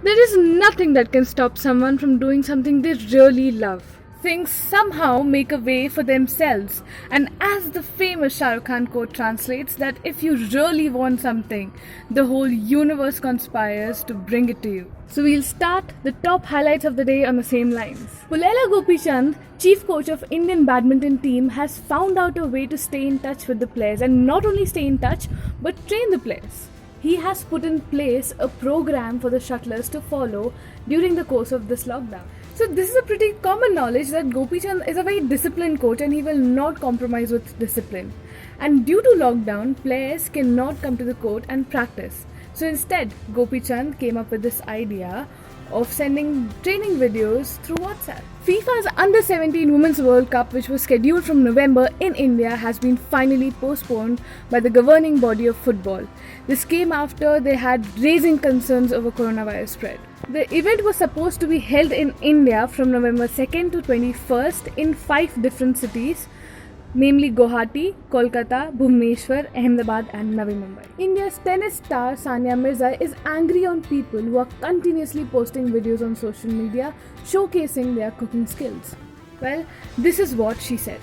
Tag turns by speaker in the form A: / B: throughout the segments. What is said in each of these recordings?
A: There is nothing that can stop someone from doing something they really love. Things somehow make a way for themselves, and as the famous Shah Rukh Khan quote translates, that if you really want something, the whole universe conspires to bring it to you. So we'll start the top highlights of the day on the same lines. Pullela Gopichand, chief coach of Indian badminton team, has found out a way to stay in touch with the players, and not only stay in touch but train the players. He has put in place a program for the shuttlers to follow during the course of this lockdown. So this is a pretty common knowledge that Gopichand is a very disciplined coach and he will not compromise with discipline. And due to lockdown, players cannot come to the court and practice. So instead, Gopichand came up with this idea of sending training videos through WhatsApp. FIFA's Under 17 Women's World Cup, which was scheduled from November in India, has been finally postponed by the governing body of football. This came after they had raising concerns over coronavirus spread. The event was supposed to be held in India from November 2nd to 21st in 5 different cities, namely Guwahati, Kolkata, Bhubaneswar, Ahmedabad and Navi Mumbai. India's tennis star Sania Mirza is angry on people who are continuously posting videos on social media showcasing their cooking skills. Well, this is what she said.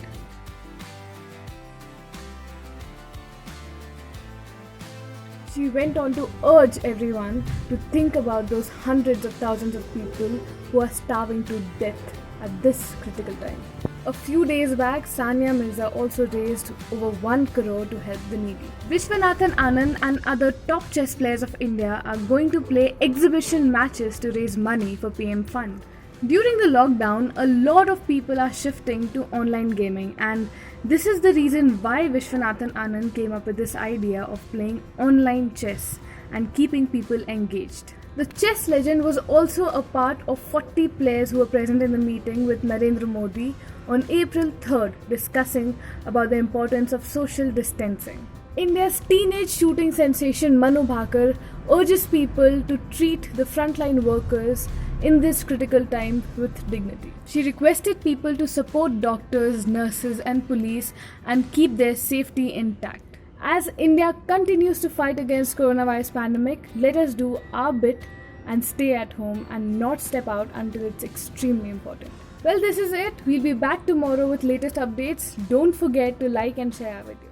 A: She went on to urge everyone to think about those hundreds of thousands of people who are starving to death at this critical time. A few days back, Sania Mirza also raised over 1 crore to help the needy. Vishwanathan Anand and other top chess players of India are going to play exhibition matches to raise money for PM Fund. During the lockdown, a lot of people are shifting to online gaming, and this is the reason why Vishwanathan Anand came up with this idea of playing online chess and keeping people engaged. The chess legend was also a part of 40 players who were present in the meeting with Narendra Modi on April 3rd, discussing about the importance of social distancing. India's teenage shooting sensation Manu Bhakar urges people to treat the frontline workers in this critical time with dignity. She requested people to support doctors, nurses and police and keep their safety intact. As India continues to fight against coronavirus pandemic, let us do our bit and stay at home and not step out until it's extremely important. Well, this is it. We'll be back tomorrow with latest updates. Don't forget to like and share our video.